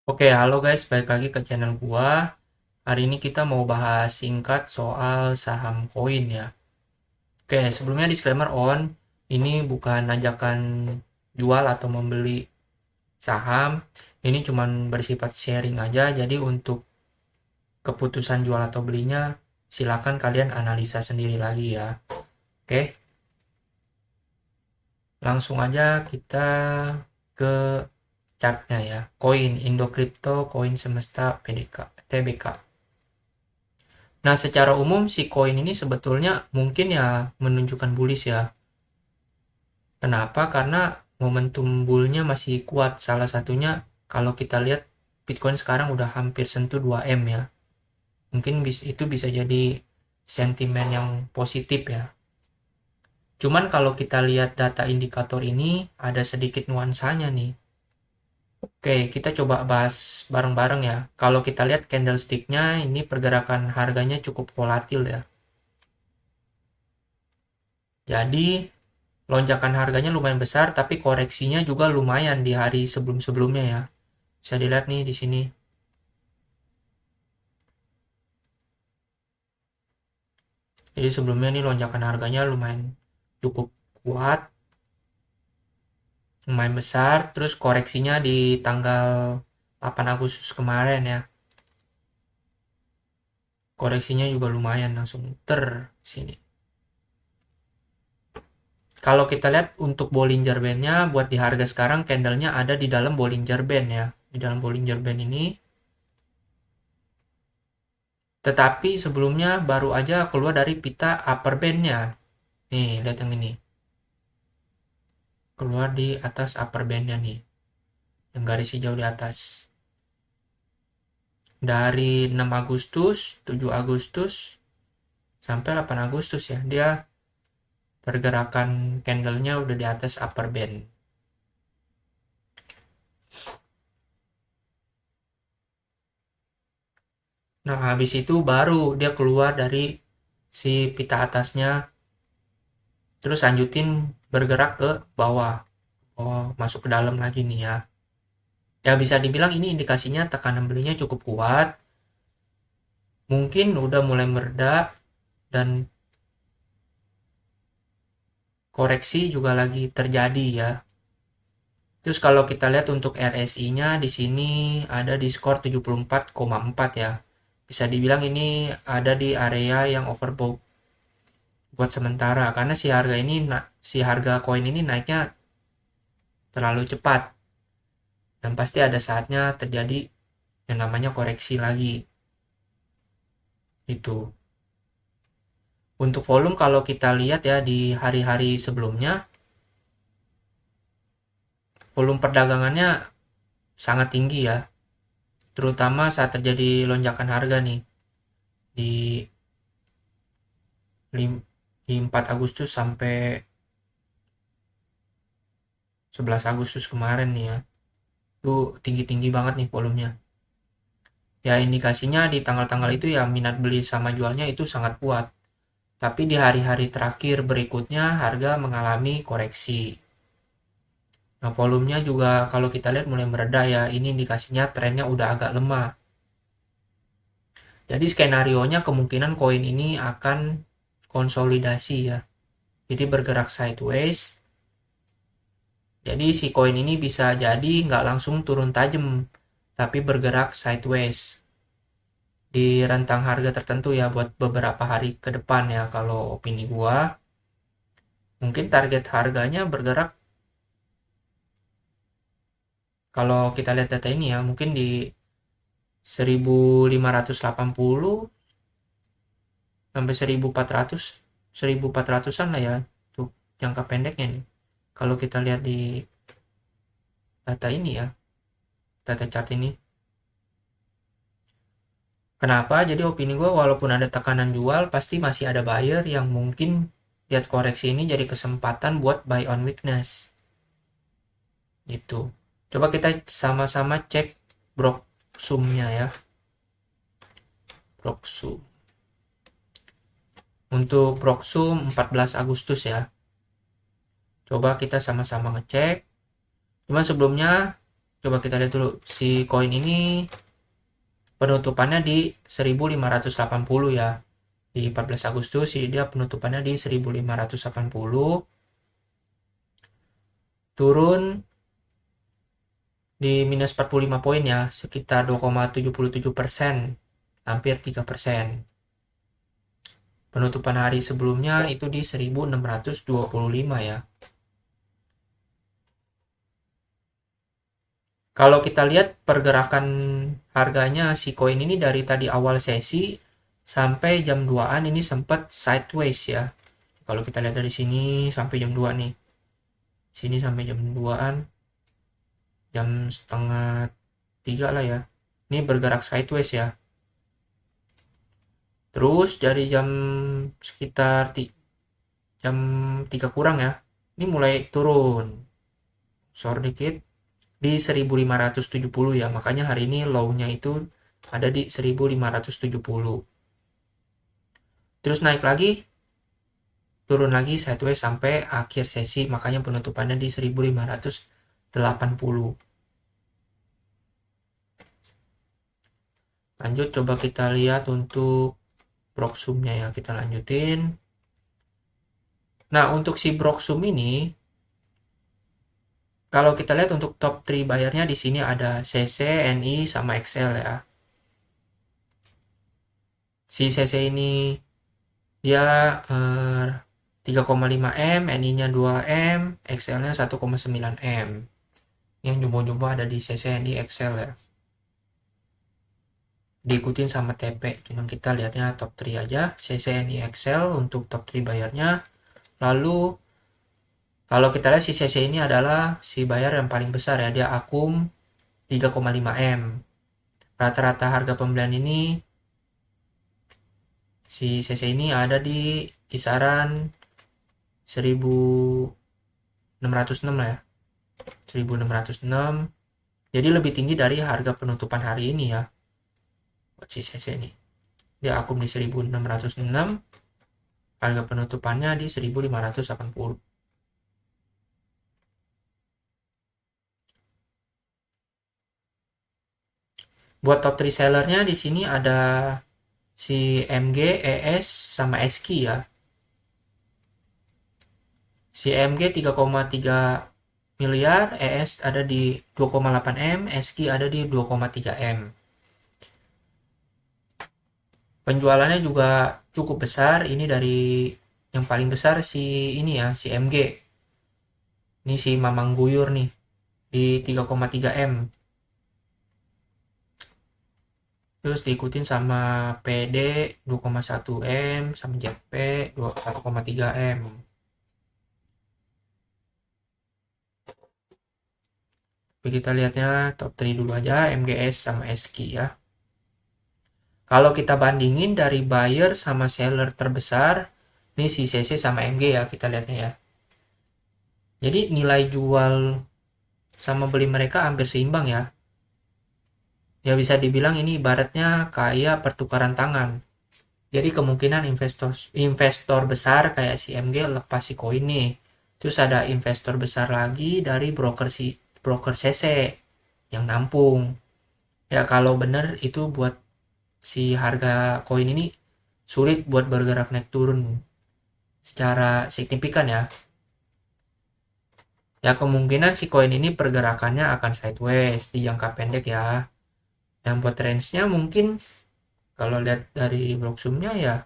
Oke, halo guys, balik lagi ke channel gua. Hari ini kita mau bahas singkat soal saham koin ya. Oke, sebelumnya disclaimer on, ini bukan ajakan jual atau membeli saham. Ini cuman bersifat sharing aja. Jadi untuk keputusan jual atau belinya, silakan kalian analisa sendiri lagi ya. Oke, langsung aja kita ke chartnya ya. Koin Indo Crypto, koin Semesta PDK, TBK. Nah, secara umum si koin ini sebetulnya mungkin ya menunjukkan bullish ya. Kenapa? Karena momentum bullnya masih kuat. Salah satunya kalau kita lihat Bitcoin sekarang udah hampir sentuh 2M ya. Mungkin itu bisa jadi sentimen yang positif ya. Cuman kalau kita lihat data indikator ini ada sedikit nuansanya nih. Oke, kita coba bahas bareng-bareng ya. Kalau kita lihat candlestick-nya ini pergerakan harganya cukup volatil ya. Jadi lonjakan harganya lumayan besar, tapi koreksinya juga lumayan di hari sebelum-sebelumnya ya. Bisa dilihat nih di sini. Jadi sebelumnya nih lonjakan harganya lumayan cukup kuat, lumayan besar. Terus koreksinya di tanggal 8 Agustus kemarin ya. Koreksinya juga lumayan langsung sini. Kalau kita lihat untuk Bollinger Band-nya buat di harga sekarang candlenya ada di dalam Bollinger Band ya. Di dalam Bollinger Band ini. Tetapi sebelumnya baru aja keluar dari pita upper band-nya. Nih, lihat yang ini. Keluar di atas upper band-nya nih. Yang garis hijau di atas. Dari 6 Agustus, 7 Agustus, sampai 8 Agustus ya. Dia pergerakan candlenya udah di atas upper band. Nah, habis itu baru dia keluar dari si pita atasnya. Terus lanjutin bergerak ke bawah. Oh, masuk ke dalam lagi nih ya. Ya bisa dibilang ini indikasinya tekanan belinya cukup kuat. Mungkin udah mulai mereda dan koreksi juga lagi terjadi ya. Terus kalau kita lihat untuk RSI-nya di sini ada di skor 74,4 ya. Bisa dibilang ini ada di area yang overbought buat sementara karena si harga koin ini naiknya terlalu cepat dan pasti ada saatnya terjadi yang namanya koreksi lagi. Itu. Untuk volume kalau kita lihat ya di hari-hari sebelumnya volume perdagangannya sangat tinggi ya, terutama saat terjadi lonjakan harga nih di, di 4 Agustus sampai 11 Agustus kemarin nih ya. Itu tinggi-tinggi banget nih volumenya. Ya indikasinya di tanggal-tanggal itu ya minat beli sama jualnya itu sangat kuat. Tapi di hari-hari terakhir berikutnya harga mengalami koreksi. Nah, volumenya juga kalau kita lihat mulai mereda ya. Ini indikasinya trennya udah agak lemah. Jadi skenario-nya kemungkinan koin ini akan konsolidasi ya. Jadi bergerak sideways. Jadi si koin ini bisa jadi nggak langsung turun tajam, tapi bergerak sideways di rentang harga tertentu ya buat beberapa hari ke depan ya kalau opini gua. Mungkin target harganya bergerak kalau kita lihat data ini ya mungkin di 1580 sampai 1400 1400-an lah ya untuk jangka pendeknya nih. Kalau kita lihat di data ini ya, data chart ini. Kenapa? Jadi opini gue walaupun ada tekanan jual pasti masih ada buyer yang mungkin lihat koreksi ini jadi kesempatan buat buy on weakness. Gitu. Coba kita sama-sama cek Broksum-nya ya. Broksum. Untuk Broksum 14 Agustus ya. Coba kita sama-sama ngecek. Cuma sebelumnya Coba kita lihat dulu si koin ini penutupannya di 1580 ya. Di 14 Agustus sih dia penutupannya di 1580, turun di minus 45 poin ya, sekitar 2,77%, hampir 3%. Penutupan hari sebelumnya itu di 1625 ya. Kalau kita lihat pergerakan harganya si koin ini dari tadi awal sesi sampai jam 2-an ini sempat sideways ya. Kalau kita lihat dari sini sampai jam 2 nih. Sini sampai jam 2-an, jam setengah 3 lah ya. Ini bergerak sideways ya. Terus dari jam sekitar jam 3 kurang ya. Ini mulai turun. Sore dikit di 1570 ya. Makanya hari ini low-nya itu ada di 1570. Terus naik lagi, turun lagi sideways sampai akhir sesi, makanya penutupannya di 1580. Lanjut, coba kita lihat untuk Broksumnya ya, kita lanjutin. Nah, untuk si Broksum ini, kalau kita lihat untuk top 3 bayarnya di sini ada CC, NI, sama XL ya. Si CC ini dia 3,5 M, NI-nya 2 M, XL-nya 1,9 M. Yang jumbo-jumbo ada di CC, NI, XL ya. Diikutin sama TP, cuman kita lihatnya top 3 aja, CC, NI, XL untuk top 3 bayarnya. Lalu kalau kita lihat si CC ini adalah si bayar yang paling besar ya, dia akum 3,5 M. Rata-rata harga pembelian ini si CC ini ada di kisaran 1606 lah ya. 1606. Jadi lebih tinggi dari harga penutupan hari ini ya. Buat si CC ini. Dia akum di 1606. Harga penutupannya di 1580. Buat top 3 sellernya di sini ada si MG, ES, sama SKI ya. Si MG 3,3 miliar, ES ada di 2,8 M, SKI ada di 2,3 M. Penjualannya juga cukup besar, ini dari yang paling besar si ini ya, si MG. Ini si Mamang Guyur nih, di 3,3 M. Terus diikutin sama PD 2,1 M, sama JP 1,3 M. Tapi kita lihatnya top 3 dulu aja, MGS sama SKI ya. Kalau kita bandingin dari buyer sama seller terbesar, ini si CC sama MG ya, kita lihatnya ya. Jadi nilai jual sama beli mereka hampir seimbang ya. Ya bisa dibilang ini ibaratnya kayak pertukaran tangan. Jadi kemungkinan investor besar kayak si MG lepas si koin nih. Terus ada investor besar lagi dari broker CC yang nampung. Ya kalau bener itu buat si harga koin ini sulit buat bergerak naik turun secara signifikan ya. Ya kemungkinan si koin ini pergerakannya akan sideways di jangka pendek ya. Dan buat range-nya mungkin kalau lihat dari Blocksumnya ya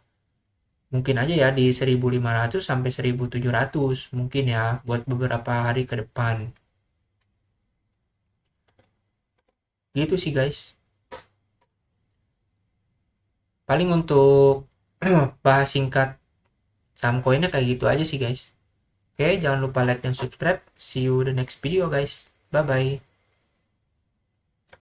mungkin aja ya di 1500 sampai 1700 mungkin ya buat beberapa hari ke depan. Gitu sih guys. Paling untuk bahas singkat saham koinnya kayak gitu aja sih guys. Oke, jangan lupa like dan subscribe. See you the next video guys. Bye bye.